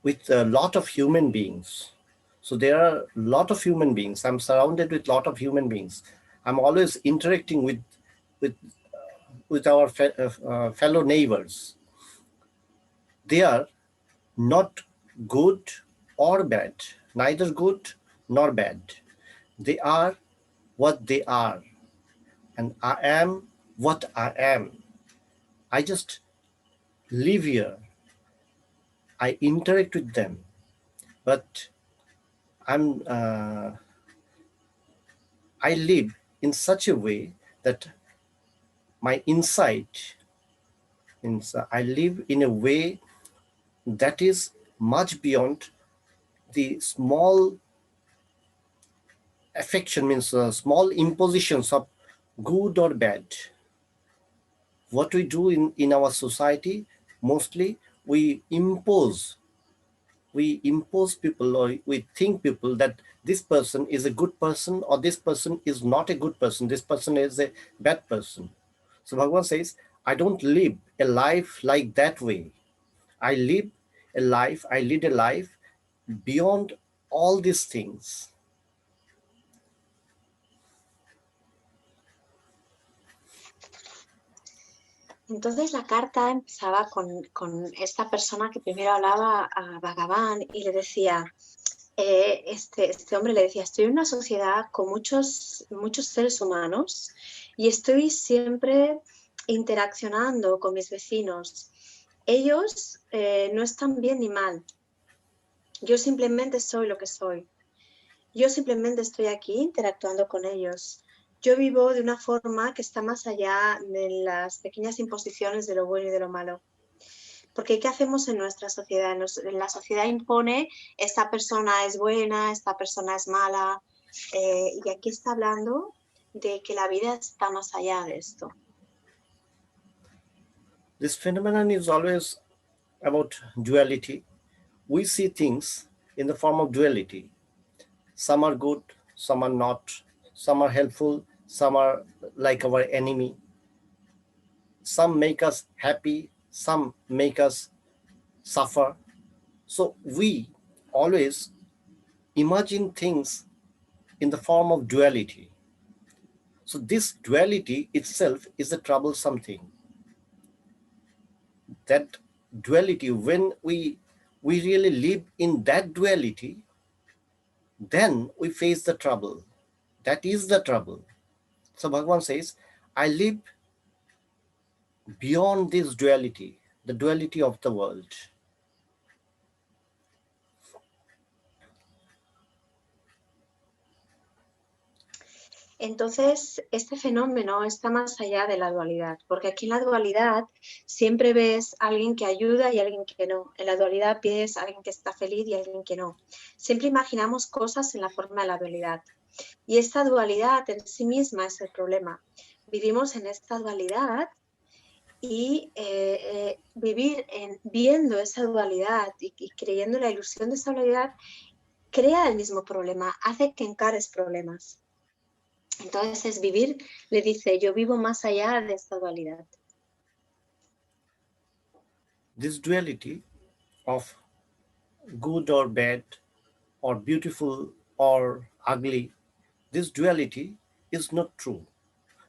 with a lot of human beings. So there are a lot of human beings. I'm surrounded with a lot of human beings. I'm always interacting with our fellow neighbors. They are not good or bad, neither good nor bad. They are what they are, and I am what I am. I just live here. I interact with them, but I live in such a way that my insight means I live in a way that is much beyond the small affection, means small impositions of good or bad. What we do in our society, mostly we impose people, or we think people that this person is a good person or this person is not a good person, this person is a bad person. So Bhagavan says, I don't live a life like that way. I lead a life beyond all these things. Entonces la carta empezaba con esta persona que primero hablaba a Bhagavan y le decía, este hombre le decía, estoy en una sociedad con muchos seres humanos y estoy siempre interaccionando con mis vecinos. Ellos no están bien ni mal. Yo simplemente soy lo que soy. Yo simplemente estoy aquí interactuando con ellos. Yo vivo de una forma que está más allá de las pequeñas imposiciones de lo bueno y de lo malo. Porque ¿qué hacemos en nuestra sociedad? La sociedad impone, esta persona es buena, esta persona es mala. Y aquí está hablando de que la vida está más allá de esto. This phenomenon is always about duality. We see things in the form of duality. Some are good, some are not. Some are helpful, some are like our enemy. Some make us happy, some make us suffer. So we always imagine things in the form of duality. So this duality itself is a troublesome thing. That duality, when we really live in that duality, then we face the trouble. That is the trouble. So Bhagavan says, I live beyond this duality, the duality of the world. Entonces, este fenómeno está más allá de la dualidad, porque aquí en la dualidad siempre ves a alguien que ayuda y a alguien que no. En la dualidad ves a alguien que está feliz y a alguien que no. Siempre imaginamos cosas en la forma de la dualidad. Y esta dualidad en sí misma es el problema. Vivimos en esta dualidad y vivir viendo esa dualidad y creyendo la ilusión de esa dualidad crea el mismo problema, hace que encares problemas. Entonces vivir, le dice, yo vivo más allá de esta dualidad. This duality of good or bad, or beautiful or ugly, this duality is not true.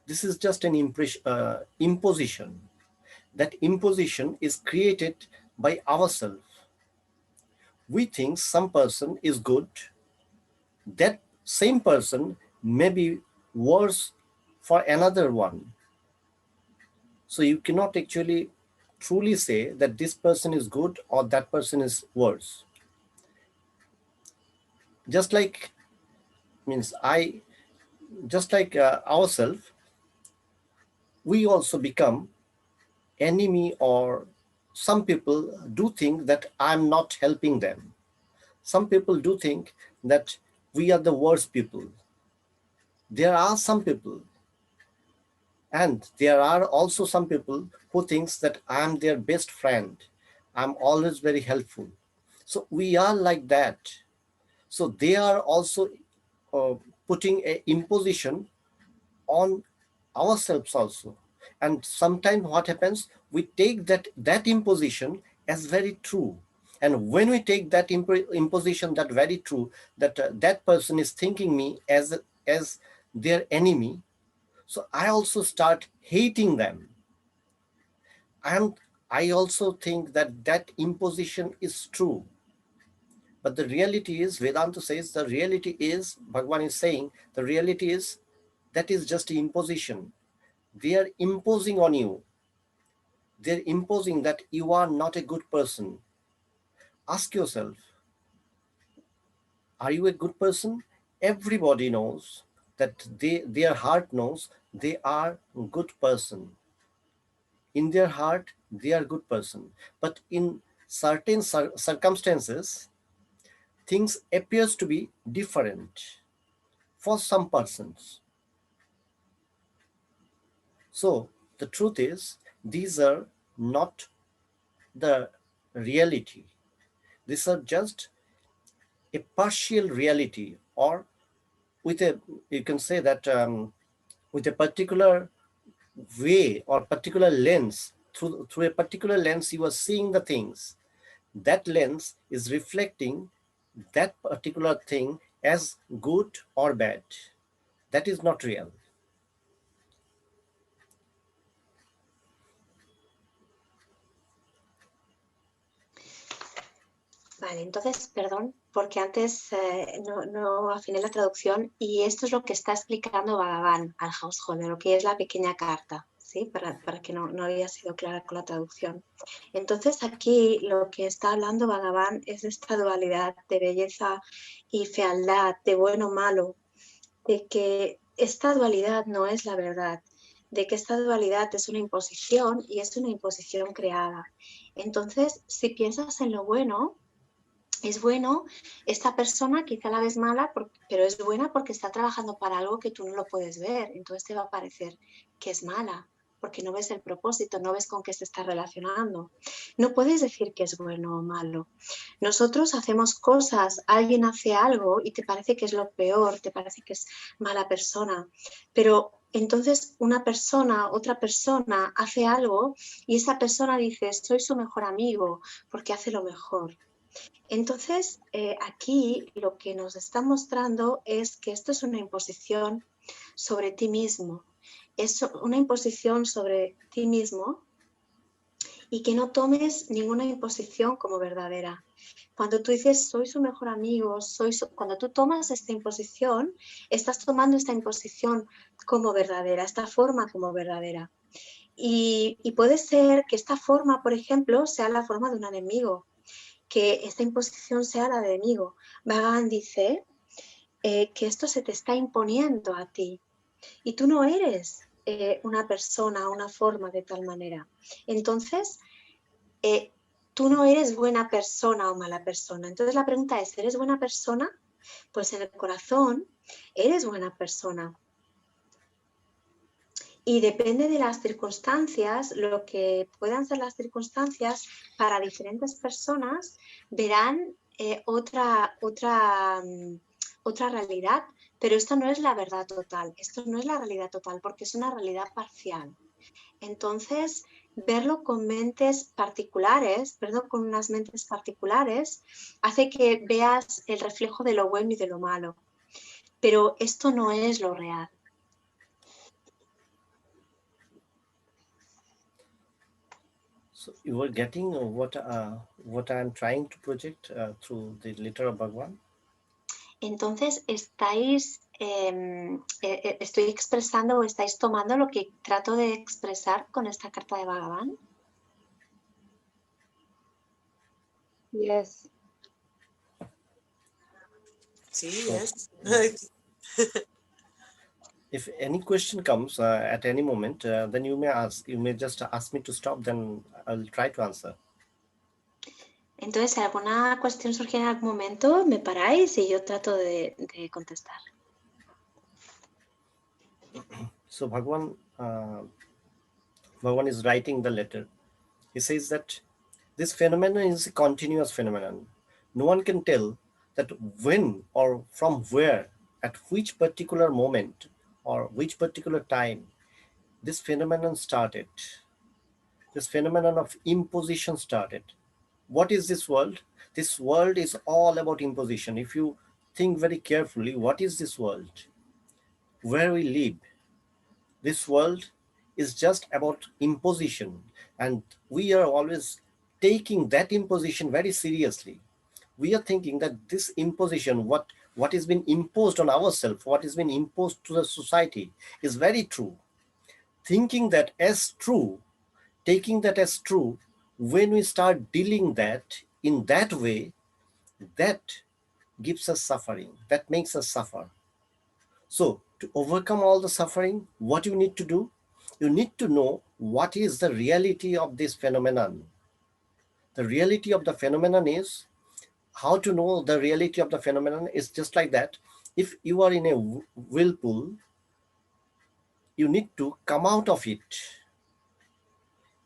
This is just an imposition. That imposition is created by ourselves. We think some person is good. That same person may be worse for another one. So you cannot actually truly say that this person is good or that person is worse. Just like ourselves, we also become enemy, or some people do think that I'm not helping them. Some people do think that we are the worst people. There are some people, and there are also some people who thinks that I'm their best friend. I'm always very helpful. So we are like that. So they are also putting an imposition on ourselves also. And sometimes what happens, we take that imposition as very true. And when we take that imposition, that very true, that that person is thinking me as their enemy, so I also start hating them. And I also think that that imposition is true. But the reality is, Vedanta says, the reality is, Bhagavan is saying, the reality is, that is just imposition. They are imposing on you. They're imposing that you are not a good person. Ask yourself, are you a good person? Everybody knows that their heart knows they are a good person. In their heart, they are a good person. But in certain circumstances, things appears to be different for some persons. So the truth is, these are not the reality. These are just a partial reality, or with a, you can say that with a particular way or particular lens, through a particular lens you are seeing the things. That lens is reflecting that particular thing as good or bad. That is not real. Vale, entonces, perdón, porque antes no afiné la traducción y esto es lo que está explicando Bhagavan al householder, lo que es la pequeña carta, ¿sí? Para que no había sido clara con la traducción. Entonces, aquí lo que está hablando Bhagavan es de esta dualidad de belleza y fealdad, de bueno o malo, de que esta dualidad no es la verdad, de que esta dualidad es una imposición y es una imposición creada. Entonces, si piensas en lo bueno, es bueno, esta persona quizá la ves mala, pero es buena porque está trabajando para algo que tú no lo puedes ver. Entonces te va a parecer que es mala, porque no ves el propósito, no ves con qué se está relacionando. No puedes decir que es bueno o malo. Nosotros hacemos cosas, alguien hace algo y te parece que es lo peor, te parece que es mala persona, pero entonces una persona, otra persona hace algo y esa persona dice, soy su mejor amigo porque hace lo mejor. Entonces, aquí lo que nos está mostrando es que esto es una imposición sobre ti mismo, es una imposición sobre ti mismo y que no tomes ninguna imposición como verdadera. Cuando tú dices, soy su mejor amigo, cuando tú tomas esta imposición, estás tomando esta imposición como verdadera, esta forma como verdadera. Y puede ser que esta forma, por ejemplo, sea la forma de un enemigo, que esta imposición sea la de enemigo. Bhagavan dice que esto se te está imponiendo a ti y tú no eres una persona, una forma de tal manera. Entonces, tú no eres buena persona o mala persona. Entonces la pregunta es, ¿eres buena persona? Pues en el corazón eres buena persona. Y depende de las circunstancias, lo que puedan ser las circunstancias para diferentes personas, verán otra realidad, pero esto no es la verdad total, esto no es la realidad total porque es una realidad parcial. Entonces, verlo con mentes particulares, verlo con unas mentes particulares, hace que veas el reflejo de lo bueno y de lo malo, pero esto no es lo real. So you are getting what I'm trying to project through the letter of Bhagavan. Entonces, estoy expresando o estáis tomando lo que trato de expresar con esta carta de Bhagavan. Yes. Sí, So, yes. if any question comes at any moment, then you may ask. You may just ask me to stop. Then I'll try to answer. Entonces, si alguna cuestión surge en algún momento, me paráis y yo trato de contestar. So Bhagavan is writing the letter. He says that this phenomenon is a continuous phenomenon. No one can tell that when or from where, at which particular moment or which particular time this phenomenon started. This phenomenon of imposition started. What is this world? This world is all about imposition. If you think very carefully, what is this world? Where we live? This world is just about imposition, and we are always taking that imposition very seriously. We are thinking that this imposition, what has been imposed on ourselves, what has been imposed to the society, is very true. Thinking that as true, taking that as true, when we start dealing that in that way, that gives us suffering, that makes us suffer. So to overcome all the suffering, what you need to do, you need to know what is the reality of this phenomenon. The reality of the phenomenon is, how to know the reality of the phenomenon is just like that. If you are in a whirlpool, you need to come out of it.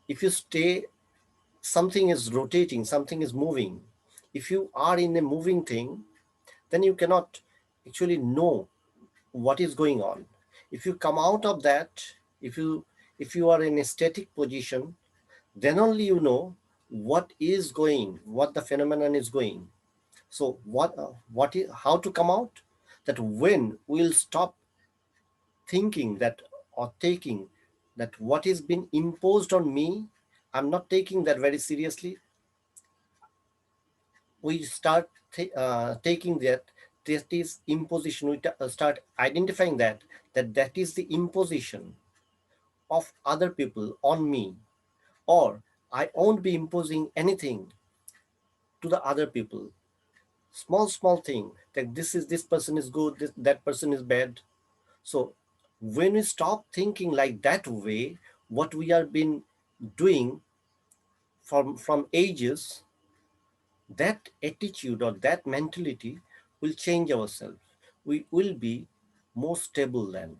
If you stay, something is rotating, something is moving. If you are in a moving thing, then you cannot actually know what is going on. If you come out of that, if you are in a static position, then only you know what the phenomenon is going. So how to come out? That when we'll stop thinking that, or taking that what is being imposed on me, I'm not taking that very seriously. We start taking that is imposition. We start identifying that is the imposition of other people on me, or I won't be imposing anything to the other people. Small thing, that this person is good, that person is bad. So when we stop thinking like that way, what we have been doing from ages, that attitude or that mentality will change ourselves. We will be more stable then.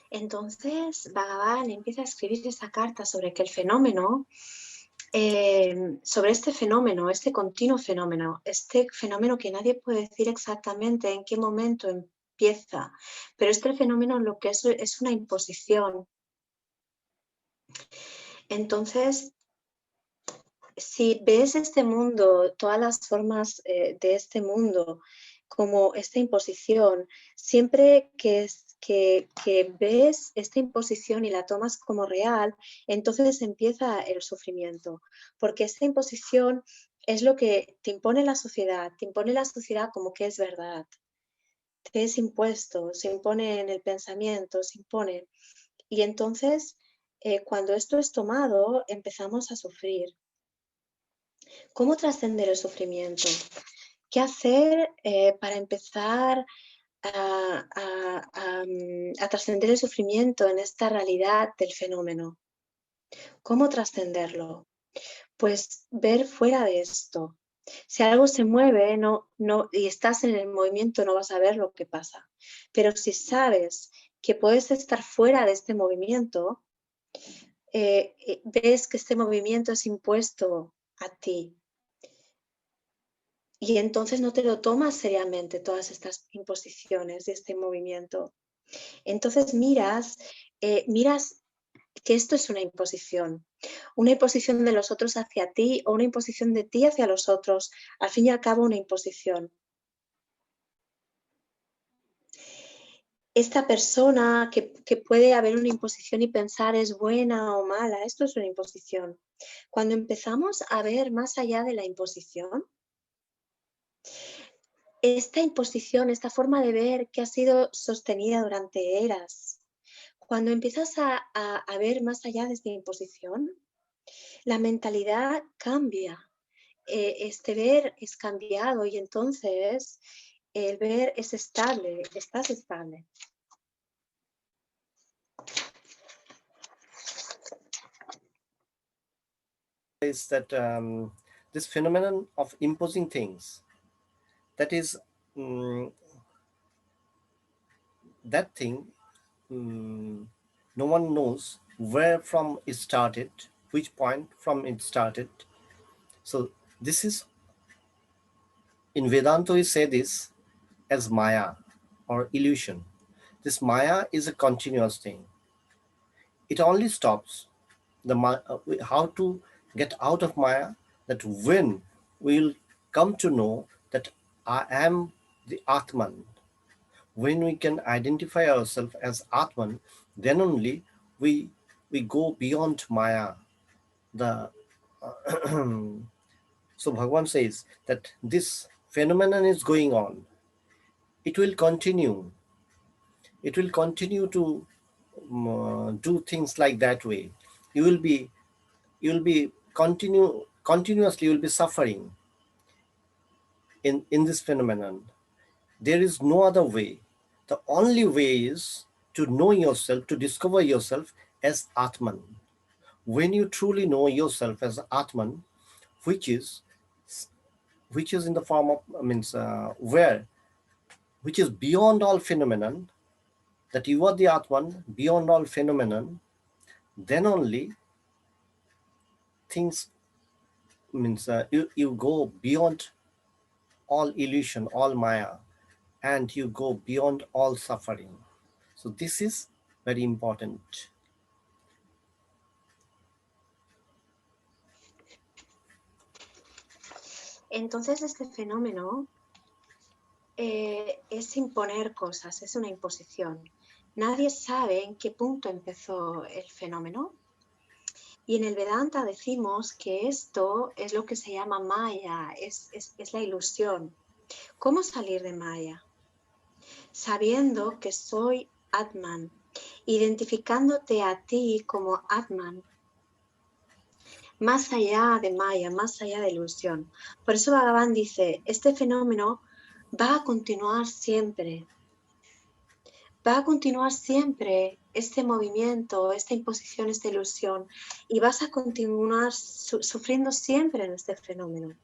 Entonces, Bhagavan empieza a escribir esa carta sobre que el fenómeno, sobre este fenómeno, este continuo fenómeno, este fenómeno que nadie puede decir exactamente en qué momento empieza, pero este fenómeno lo que es una imposición. Entonces, si ves este mundo, todas las formas de este mundo como esta imposición, siempre que ves esta imposición y la tomas como real, entonces empieza el sufrimiento, porque esta imposición es lo que te impone la sociedad como que es verdad, te es impuesto, se impone en el pensamiento, se impone. Y entonces, cuando esto es tomado, empezamos a sufrir. ¿Cómo trascender el sufrimiento? ¿Qué hacer para empezar a trascender el sufrimiento en esta realidad del fenómeno? ¿Cómo trascenderlo? Pues ver fuera de esto. Si algo se mueve y estás en el movimiento, no vas a ver lo que pasa. Pero si sabes que puedes estar fuera de este movimiento, ves que este movimiento es impuesto a ti. Y entonces no te lo tomas seriamente todas estas imposiciones de este movimiento. Entonces miras que esto es una imposición de los otros hacia ti o una imposición de ti hacia los otros, al fin y al cabo una imposición. Esta persona que puede haber una imposición y pensar es buena o mala, esto es una imposición. Cuando empezamos a ver más allá de la imposición, esta imposición, esta forma de ver que ha sido sostenida durante eras, cuando empiezas a ver más allá de esta imposición, la mentalidad cambia, este ver es cambiado y entonces el ver es estable, estás estable. Is that this phenomenon of imposing things, that is that thing, no one knows where from it started, which point from it started. So this is In Vedanta, we say this as Maya or illusion. This Maya is a continuous thing. It only stops. How to get out of Maya? That when we will come to know that I am the Atman, when we can identify ourselves as Atman, then only we go beyond Maya. The So Bhagavan says that this phenomenon is going on. It will continue. It will continue to do things like that way. You will be continuously you will be suffering in this phenomenon. There is no other way. The only way is to know yourself, to discover yourself as Atman. When you truly know yourself as Atman, which is in the form of which is beyond all phenomenon, that you are the Atman beyond all phenomenon, then only things you go beyond all illusion, all Maya, and you go beyond all suffering. So this is very important. Entonces este fenómeno es imponer cosas, es una imposición. Nadie sabe en qué punto empezó el fenómeno. Y en el Vedanta decimos que esto es lo que se llama Maya, es la ilusión. ¿Cómo salir de Maya? Sabiendo que soy Atman, identificándote a ti como Atman, más allá de Maya, más allá de ilusión. Por eso Bhagavan dice, este fenómeno va a continuar siempre. Va a continuar siempre este movimiento, esta imposición, esta ilusión, y vas a continuar sufriendo siempre en este fenómeno.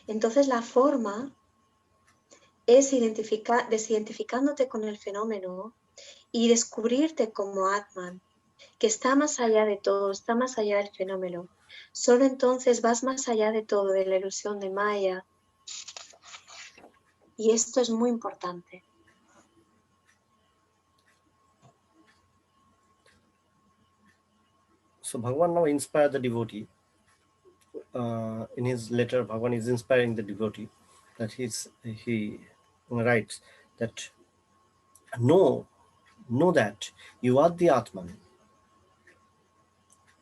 Entonces la forma es desidentificándote con el fenómeno y descubrirte como Atman, que está más allá de todo, está más allá del fenómeno. Solo entonces vas más allá de todo, de la ilusión de Maya. Y esto es muy importante. So Bhagavan now inspired the devotee. In his letter, Bhagavan is inspiring the devotee that he writes that know that you are the Atman.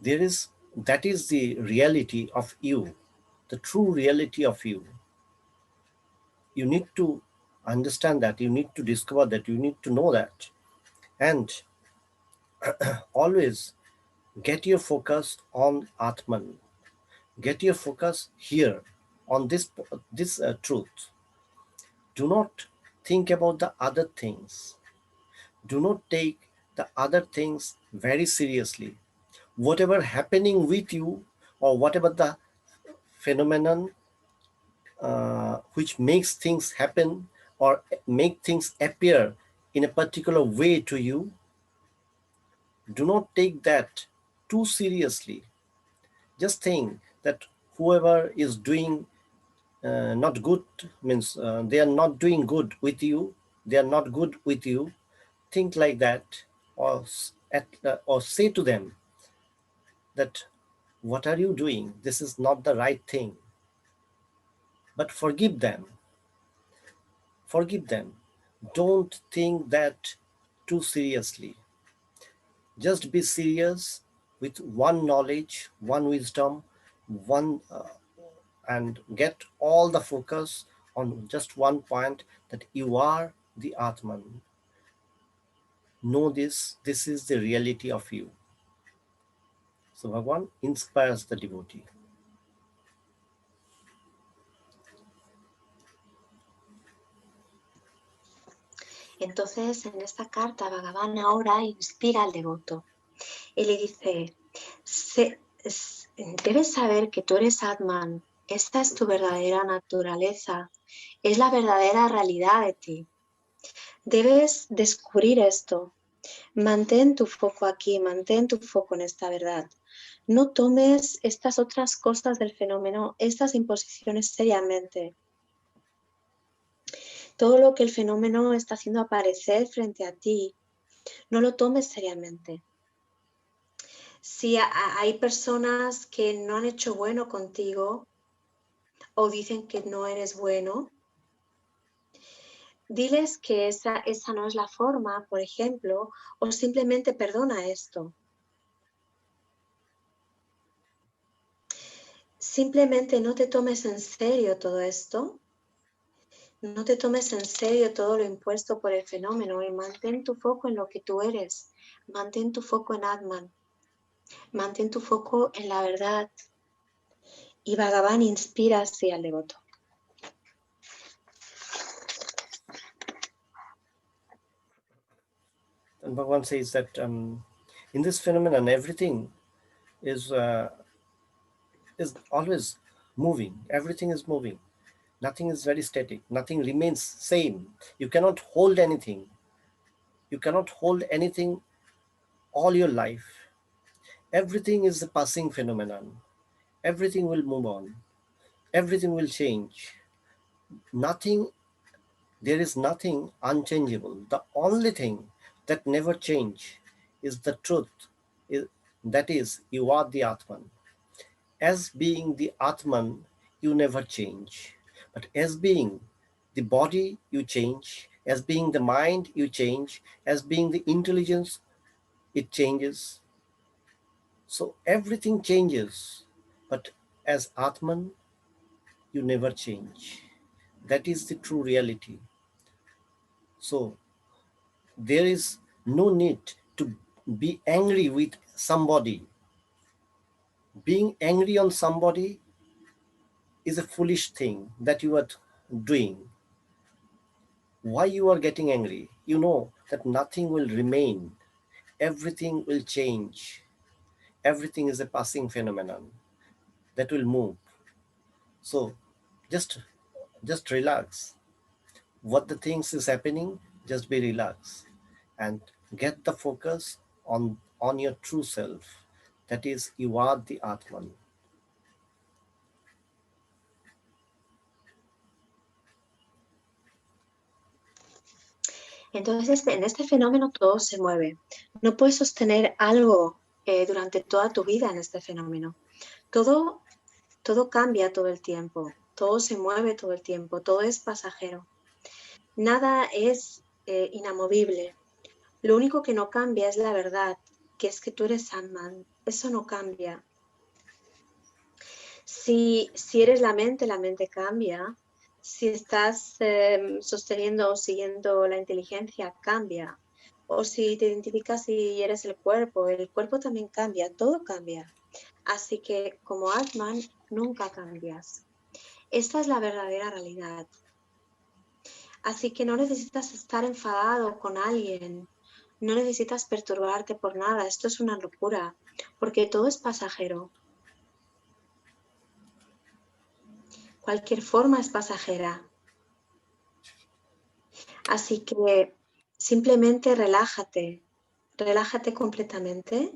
That is the reality of you, the true reality of you. You need to understand that, you need to discover that, you need to know that. And always get your focus on Atman. Get your focus here on this truth. Do not think about the other things. Do not take the other things very seriously. Whatever happening with you, or whatever the phenomenon which makes things happen or make things appear in a particular way to you, do not take that too seriously. Just think that whoever is doing not good, means they are not doing good with you, they are not good with you. Think like that, or say to them that what are you doing? This is not the right thing. But forgive them. Forgive them. Don't think that too seriously. Just be serious with one knowledge, one wisdom, and get all the focus on just one point, that you are the Atman. Know this is the reality of you. So Bhagavan inspires the devotee. Entonces, en esta carta, Bhagavan ahora inspira al devoto y le dice, debes saber que tú eres Atman, esta es tu verdadera naturaleza, es la verdadera realidad de ti. Debes descubrir esto. Mantén tu foco aquí, mantén tu foco en esta verdad. No tomes estas otras cosas del fenómeno, estas imposiciones seriamente. Todo lo que el fenómeno está haciendo aparecer frente a ti, no lo tomes seriamente. Si hay personas que no han hecho bueno contigo o dicen que no eres bueno, diles que esa no es la forma, por ejemplo, o simplemente perdona esto. Simplemente no te tomes en serio todo esto, no te tomes en serio todo lo impuesto por el fenómeno y mantén tu foco en lo que tú eres, mantén tu foco en Atman, mantén tu foco en la verdad. Y Bhagavan inspira así al devoto. And Bhagavan says that in this phenomenon, everything is always moving. Everything is moving. Nothing is very static. Nothing remains same. You cannot hold anything. You cannot hold anything all your life. Everything is a passing phenomenon. Everything will move on. Everything will change. Nothing, there is nothing unchangeable. The only thing that never change is the truth. That is, you are the Atman. As being the Atman, you never change. But as being the body, you change. As being the mind, you change. As being the intelligence, it changes. So everything changes. But as Atman, you never change. That is the true reality. So there is no need to be angry with somebody. Being angry on somebody is a foolish thing that you are doing. Why you are getting angry? You know that nothing will remain. Everything will change. Everything is a passing phenomenon that will move. So just relax. What the things is happening, just be relaxed and get the focus on your true self. That is, you are the Atman. Entonces, en este fenómeno todo se mueve. No puedes sostener algo durante toda tu vida en este fenómeno. Todo cambia todo el tiempo, todo se mueve todo el tiempo, todo es pasajero. Nada es inamovible. Lo único que no cambia es la verdad, que es que tú eres Atman. Eso no cambia. Si eres la mente cambia. Si estás sosteniendo o siguiendo la inteligencia, cambia. O si te identificas y eres el cuerpo también cambia, todo cambia. Así que como Atman nunca cambias. Esta es la verdadera realidad. Así que no necesitas estar enfadado con alguien, no necesitas perturbarte por nada. Esto es una locura, porque todo es pasajero. Cualquier forma es pasajera. Así que simplemente relájate completamente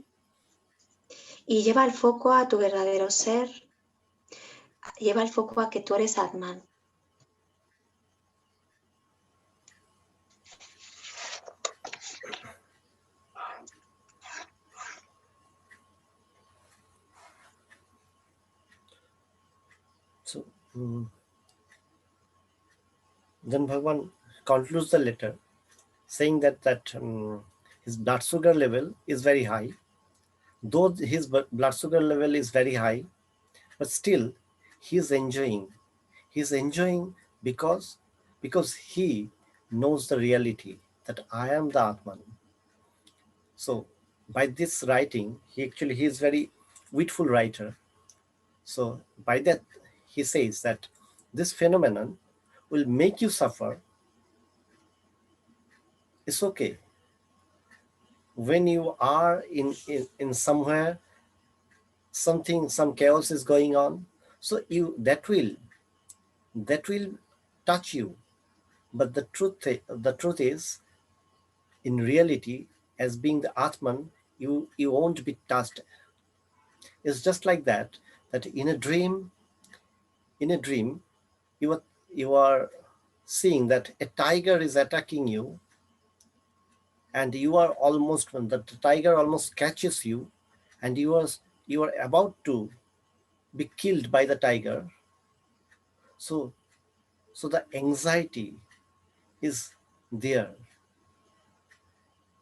y lleva el foco a tu verdadero ser, lleva el foco a que tú eres Atman. So then Bhagavan concludes the letter saying that his blood sugar level is very high. Though his blood sugar level is very high, but still he is enjoying. He is enjoying because he knows the reality that I am the Atman. So by this writing, he is very witful writer. So by that he says that this phenomenon will make you suffer. It's okay. When you are in somewhere, some chaos is going on, so that will touch you. But the truth is, in reality, as being the Atman, you won't be touched. is just like that, that in a dream, you are seeing that a tiger is attacking you, and you are almost, when the tiger almost catches you, and you are about to be killed by the tiger. So the anxiety is there.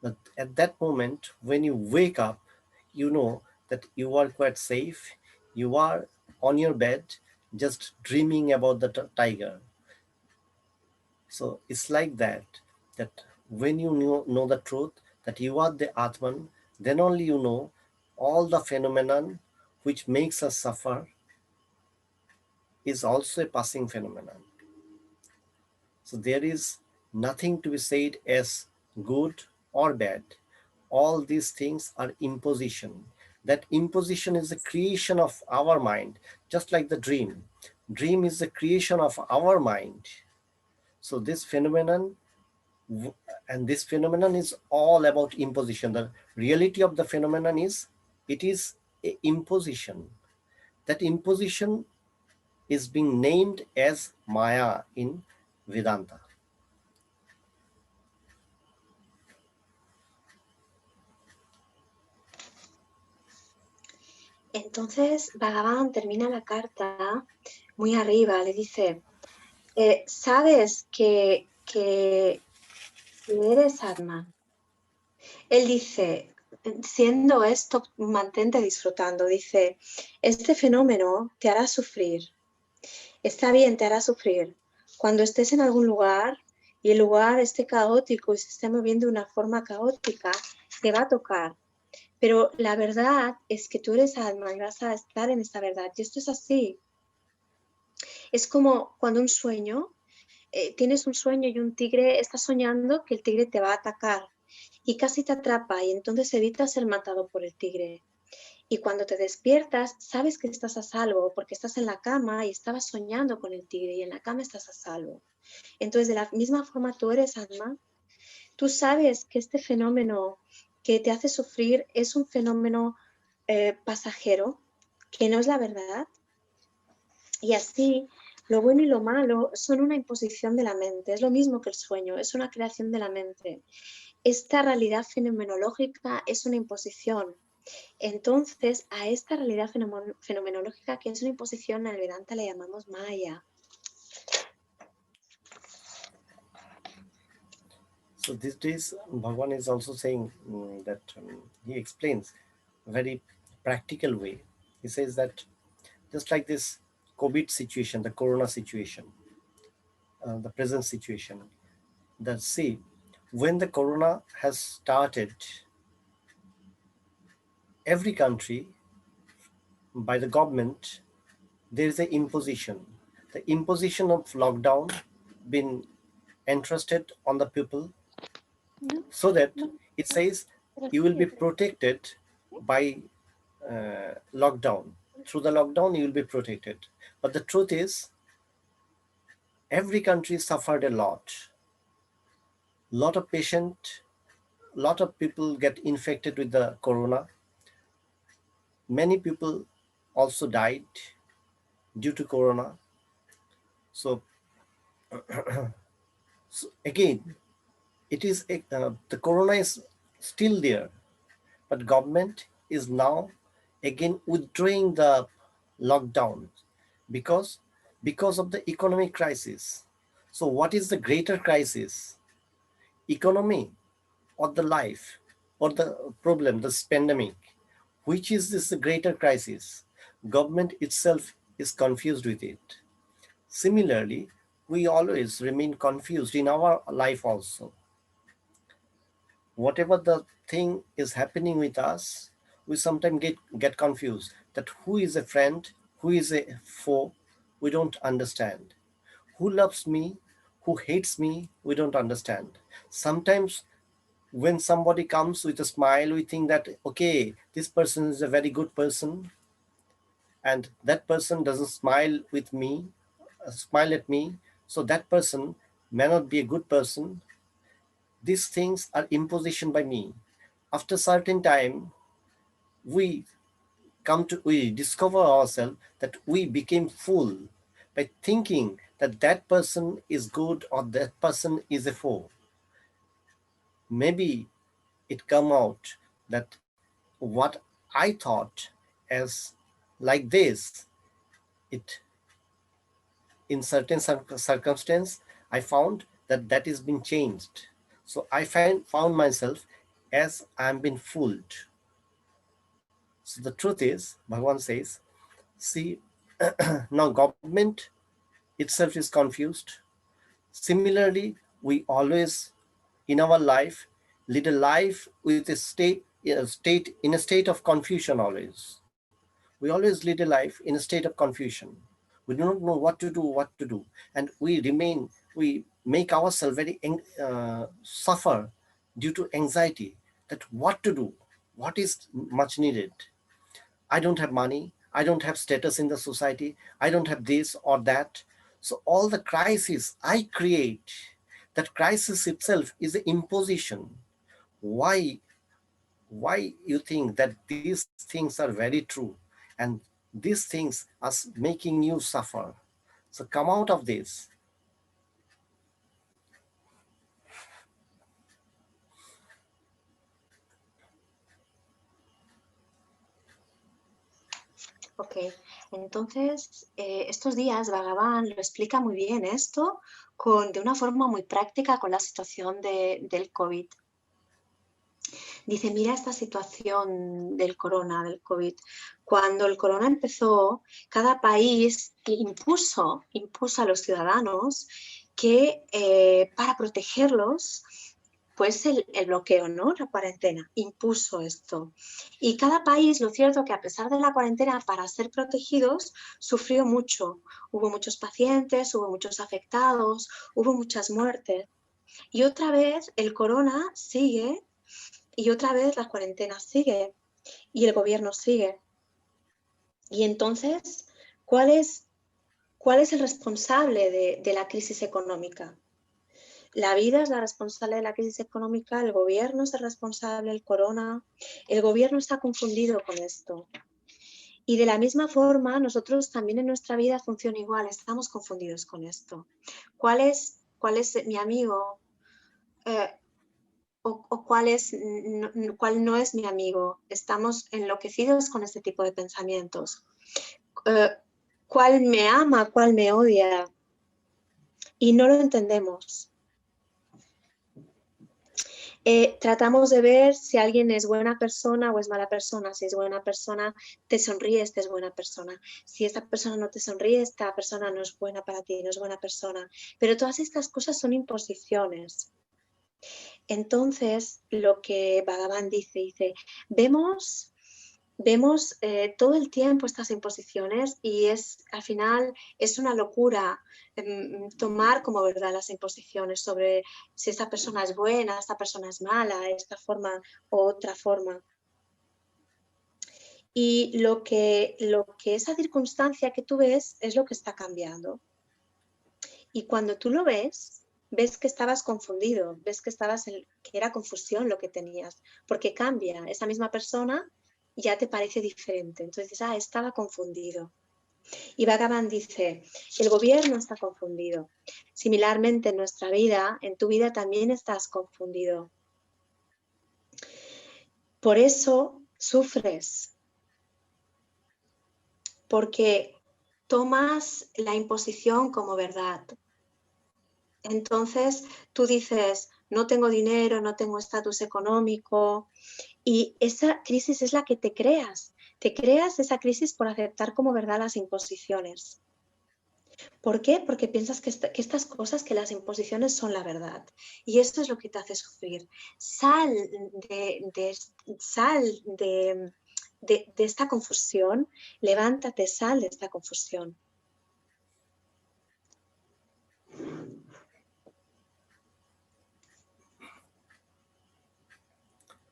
But at that moment, when you wake up, you know that you are quite safe. You are on your bed, just dreaming about the tiger. So it's like that, that when you know the truth, that you are the Atman, then only you know all the phenomenon which makes us suffer is also a passing phenomenon. So there is nothing to be said as good or bad. All these things are imposition. That imposition is the creation of our mind, just like the dream. Dream is the creation of our mind. So this phenomenon, and this phenomenon is all about imposition. The reality of the phenomenon is, it is a imposition. That imposition is being named as Maya in Vedanta. Entonces, Bhagavan termina la carta muy arriba, le dice, sabes que eres Atman. Él dice, siendo esto, mantente disfrutando, dice, este fenómeno te hará sufrir. Está bien, te hará sufrir. Cuando estés en algún lugar y el lugar esté caótico y se esté moviendo de una forma caótica, te va a tocar. Pero la verdad es que tú eres alma y vas a estar en esta verdad. Y esto es así. Es como cuando un sueño, tienes un sueño y un tigre está soñando que el tigre te va a atacar y casi te atrapa y entonces evitas ser matado por el tigre. Y cuando te despiertas, sabes que estás a salvo porque estás en la cama y estabas soñando con el tigre y en la cama estás a salvo. Entonces, de la misma forma tú eres alma, tú sabes que este fenómeno que te hace sufrir es un fenómeno pasajero, que no es la verdad. Y así, lo bueno y lo malo son una imposición de la mente. Es lo mismo que el sueño, es una creación de la mente. Esta realidad fenomenológica es una imposición. Entonces, a esta realidad fenomenológica, que es una imposición, al Vedanta le llamamos Maya. So these days, Bhagavan is also saying that he explains a very practical way. He says that just like this COVID situation, the corona situation, the present situation, that see, when the corona has started, every country, by the government, there is an imposition. The imposition of lockdown been entrusted on the people, so that it says you will be protected by lockdown. Through the lockdown, you will be protected. But the truth is, every country suffered a lot. Lot of patient, lot of people get infected with the corona. Many people also died due to corona. So, so again, it is the corona is still there, but government is now again withdrawing the lockdown because of the economic crisis. So what is the greater crisis, economy or the life or the problem, this pandemic? Which is this greater crisis? Government itself is confused with it. Similarly, we always remain confused in our life also. Whatever the thing is happening with us, we sometimes get confused that who is a friend, who is a foe, we don't understand. Who loves me, who hates me, we don't understand. Sometimes when somebody comes with a smile, we think that, okay, this person is a very good person, and that person doesn't smile with me, smile at me, so that person may not be a good person. These things are imposition by me. After certain time, we we discover ourselves that we became fool by thinking that that person is good or that person is a foe. Maybe it come out that what I thought as like this, it in certain circumstance, I found that that is been changed. So I found myself as I'm been fooled. So the truth is, Bhagavan says, see, now government itself is confused. Similarly, we always in our life lead a life with a state of confusion always. We always lead a life in a state of confusion. We do not know what to do, and we make ourselves very suffer due to anxiety that what to do, what is much needed. I don't have money, I don't have status in the society, I don't have this or that. So all the crisis I create, that crisis itself is an imposition. Why you think that these things are very true, and these things are making you suffer? So come out of this. Ok, entonces estos días Bhagavan lo explica muy bien esto de una forma muy práctica con la situación del COVID. Dice, mira esta situación del COVID. Cuando el corona empezó, cada país impuso a los ciudadanos que para protegerlos, pues el bloqueo, ¿no? La cuarentena, impuso esto. Y cada país, lo cierto que a pesar de la cuarentena, para ser protegidos, sufrió mucho. Hubo muchos pacientes, hubo muchos afectados, hubo muchas muertes. Y otra vez el corona sigue, y otra vez la cuarentena sigue, y el gobierno sigue. Y entonces, ¿cuál es el responsable de la crisis económica? La vida es la responsable de la crisis económica, el gobierno es el responsable, el corona. El gobierno está confundido con esto. Y de la misma forma, nosotros también en nuestra vida funciona igual, estamos confundidos con esto. ¿Cuál es mi amigo? O cuál no es mi amigo? Estamos enloquecidos con este tipo de pensamientos. ¿Cuál me ama? ¿Cuál me odia? Y no lo entendemos. Tratamos de ver si alguien es buena persona o es mala persona. Si es buena persona, te sonríe, esta es buena persona. Si esta persona no te sonríe, esta persona no es buena para ti, no es buena persona. Pero todas estas cosas son imposiciones. Entonces, lo que Bhagavan dice, vemos todo el tiempo estas imposiciones y al final es una locura tomar como verdad las imposiciones sobre si esta persona es buena, esta persona es mala, esta forma u otra forma. Y lo que esa circunstancia que tú ves es lo que está cambiando. Y cuando tú lo ves que estabas confundido, ves que era confusión lo que tenías, porque cambia, esa misma persona ya te parece diferente. Entonces dices, estaba confundido. Y Bhagavan dice, el gobierno está confundido. Similarmente en nuestra vida, en tu vida también estás confundido. Por eso sufres, porque tomas la imposición como verdad. Entonces tú dices, no tengo dinero, no tengo estatus económico, y esa crisis es la que te creas. Te creas esa crisis por aceptar como verdad las imposiciones. ¿Por qué? Porque piensas que estas cosas, que las imposiciones son la verdad. Y esto es lo que te hace sufrir. Sal de esta confusión, levántate, sal de esta confusión.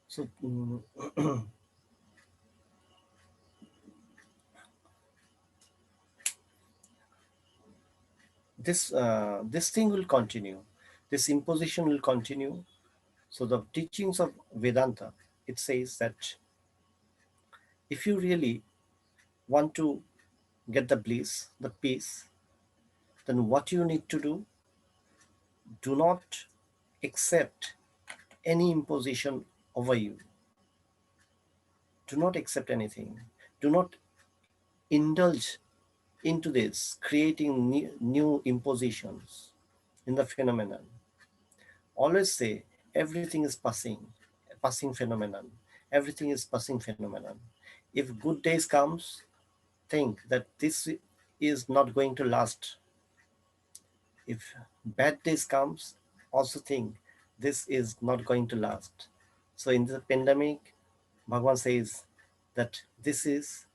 So this thing will continue. This imposition will continue. So the teachings of Vedanta, it says that if you really want to get the bliss, the peace, then what you need to do, do not accept any imposition over you. Do not accept anything. Do not indulge into this, creating new impositions in the phenomenon. Always say everything is passing phenomenon. Everything is passing phenomenon. If good days comes, think that this is not going to last. If bad days comes, also think this is not going to last. So in the pandemic, Bhagavan says that this is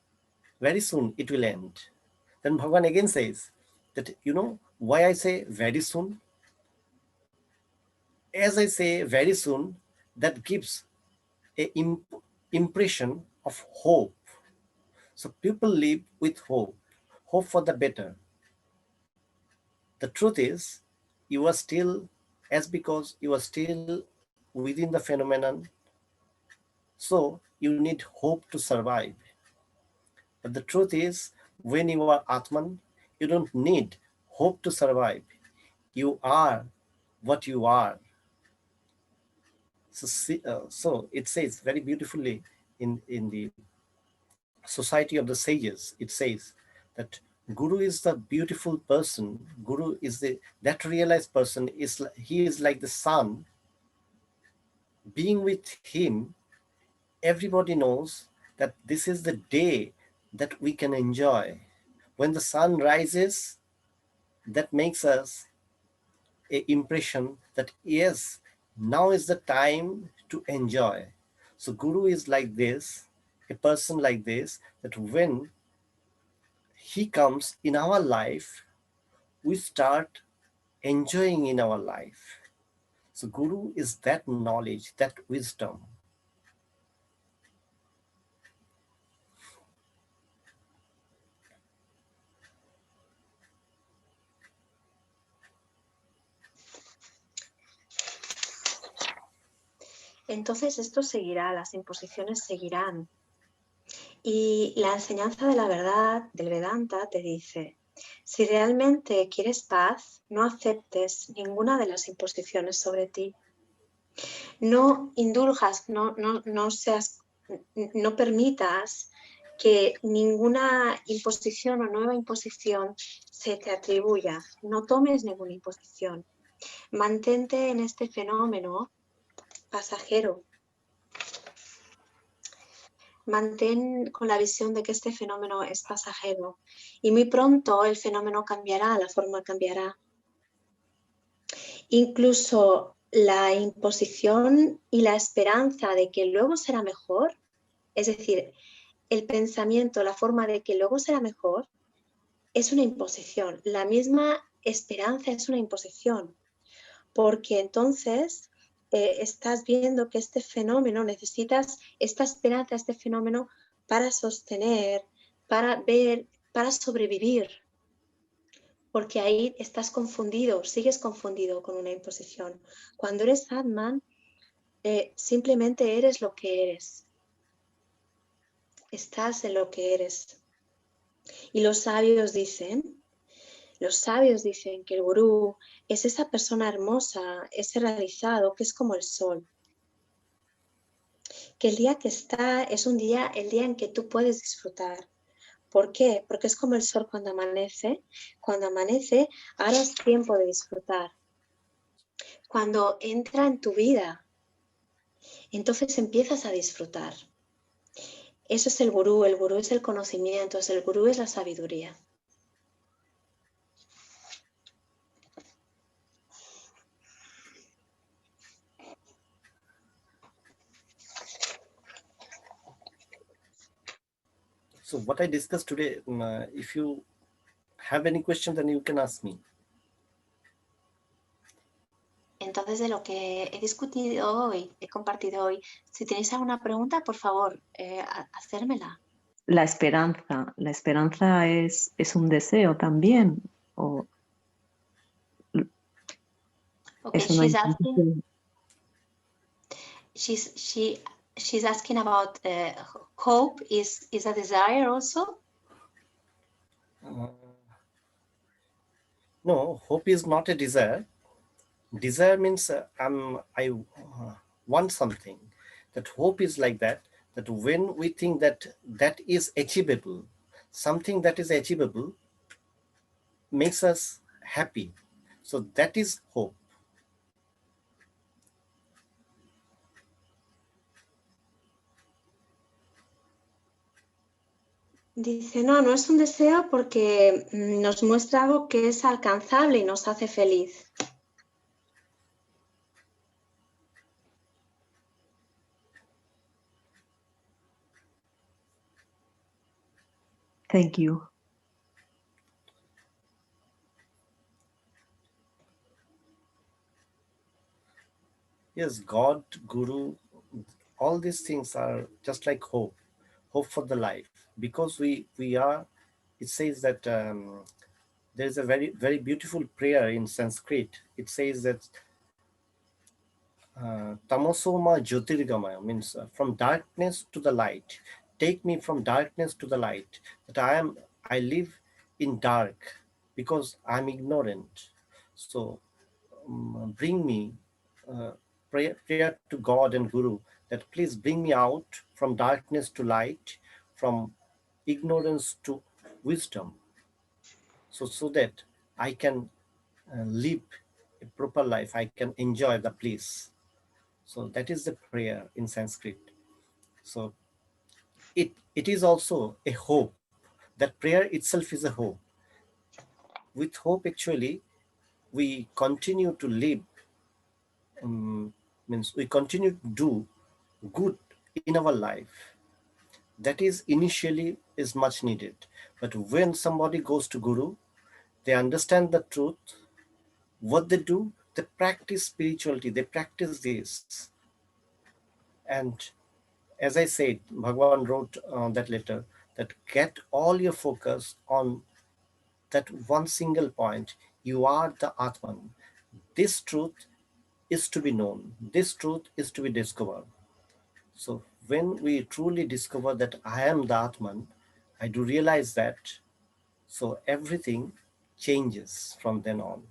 very soon it will end. Then Bhagavan again says that, you know why I say very soon? As I say very soon, that gives a impression of hope. So people live with hope for the better. The truth is, you are still, as because you are still within the phenomenon, so you need hope to survive. But the truth is, when you are Atman, you don't need hope to survive. You are what you are. So it says very beautifully in the Society of the Sages, it says that Guru is the beautiful person. Guru is that realized person. He is like the sun. Being with him, everybody knows that this is the day that we can enjoy. When the sun rises, that makes us a impression that yes, now is the time to enjoy. So Guru is like this, a person like this, that when he comes in our life, we start enjoying in our life. So Guru is that knowledge, that wisdom. Entonces esto seguirá, las imposiciones seguirán. Y la enseñanza de la verdad del Vedanta te dice, si realmente quieres paz, no aceptes ninguna de las imposiciones sobre ti. No indulgas, no permitas que ninguna imposición o nueva imposición se te atribuya. No tomes ninguna imposición. Mantente en este fenómeno pasajero. Mantén con la visión de que este fenómeno es pasajero y muy pronto el fenómeno cambiará, la forma cambiará. Incluso la imposición y la esperanza de que luego será mejor, es decir, el pensamiento, la forma de que luego será mejor, es una imposición. La misma esperanza es una imposición, porque entonces estás viendo que este fenómeno, necesitas esta esperanza, este fenómeno para sostener, para ver, para sobrevivir, porque ahí estás confundido, sigues confundido con una imposición. Cuando eres Atman, simplemente eres lo que eres. Estás en lo que eres. Y los sabios dicen que el gurú es esa persona hermosa, ese realizado que es como el sol. Que el día que está es el día en que tú puedes disfrutar. ¿Por qué? Porque es como el sol cuando amanece. Cuando amanece, ahora es tiempo de disfrutar. Cuando entra en tu vida, entonces empiezas a disfrutar. Eso es el gurú es el conocimiento, el gurú es la sabiduría. So what I discussed today, if you have any question, then you can ask me. Entonces, de lo que he discutido hoy, he compartido hoy, si tenéis alguna pregunta, por favor, hacérmela. La esperanza es un deseo también. O Okay, es una she's asking about hope is a desire also? No, hope is not a desire. Desire means I want something. That hope is like that, that when we think that that is achievable, something that is achievable makes us happy. So that is hope. Dice, no, no es un deseo porque nos muestra algo que es alcanzable y nos hace feliz. Thank you. Yes, God, Guru, all these things are just like hope, hope for the life. Because we are, it says that there is a very beautiful prayer in Sanskrit. It says that Tamosoma Jyotirgamaya means from darkness to the light. Take me from darkness to the light. That I live in dark because I'm ignorant. So bring me prayer to God and Guru that please bring me out from darkness to light, from ignorance to wisdom, so that I can live a proper life, I can enjoy the bliss. So that is the prayer in Sanskrit. So it is also a hope. That prayer itself is a hope. With hope, actually, we continue to live, means we continue to do good in our life. That is initially is much needed. But when somebody goes to Guru, they understand the truth. What they do, they practice spirituality, they practice this. And as I said, Bhagavan wrote that letter that get all your focus on that one single point. You are the Atman. This truth is to be known. This truth is to be discovered. So when we truly discover that I am the Atman, I do realize that. So everything changes from then on.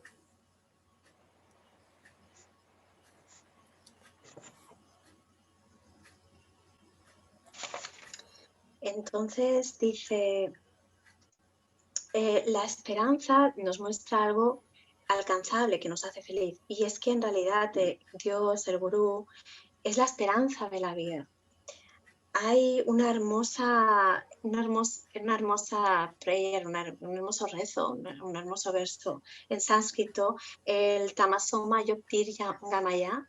Entonces dice, la esperanza nos muestra algo alcanzable que nos hace feliz. Y es que en realidad Dios, el Gurú, es la esperanza de la vida. Hay una hermosa prayer, un hermoso rezo, un hermoso verso en sánscrito, el Tamasoma Jyotirgamaya,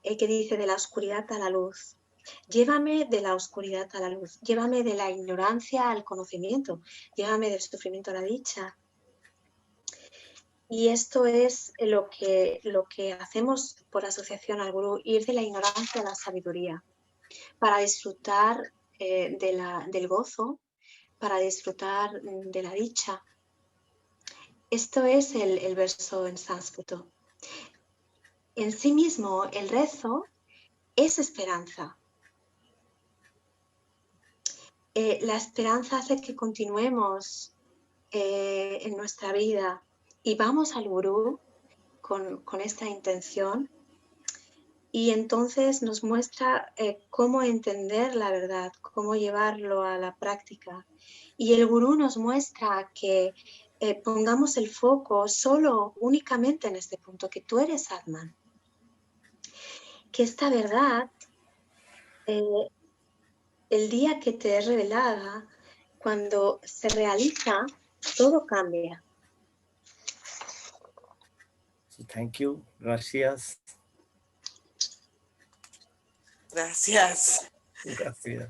que dice de la oscuridad a la luz. Llévame de la oscuridad a la luz, llévame de la ignorancia al conocimiento, llévame del sufrimiento a la dicha. Y esto es lo que hacemos por asociación al Gurú, ir de la ignorancia a la sabiduría, para disfrutar del gozo, para disfrutar de la dicha. Esto es el verso en sánscrito. En sí mismo, el rezo es esperanza. La esperanza hace que continuemos en nuestra vida y vamos al Gurú con esta intención, y entonces nos muestra cómo entender la verdad, cómo llevarlo a la práctica. Y el Gurú nos muestra que pongamos el foco únicamente en este punto, que tú eres Atman. Que esta verdad, el día que te es revelada, cuando se realiza, todo cambia. So thank you. Gracias. Gracias. Gracias.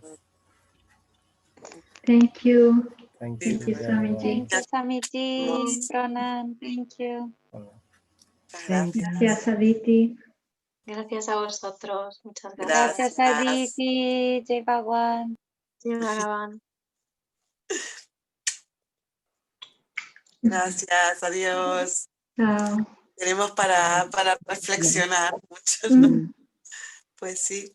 Thank you. Thank Thank you, everyone. Swamiji. Thank you, Swamiji. Pronan, thank you. Gracias. Gracias, Aditi. Gracias a vosotros. Muchas gracias. Gracias, Aditi. Jai Bhagavan. Jai Bhagavan. Gracias, adiós. Chao. Tenemos para reflexionar mucho, ¿no? Pues sí.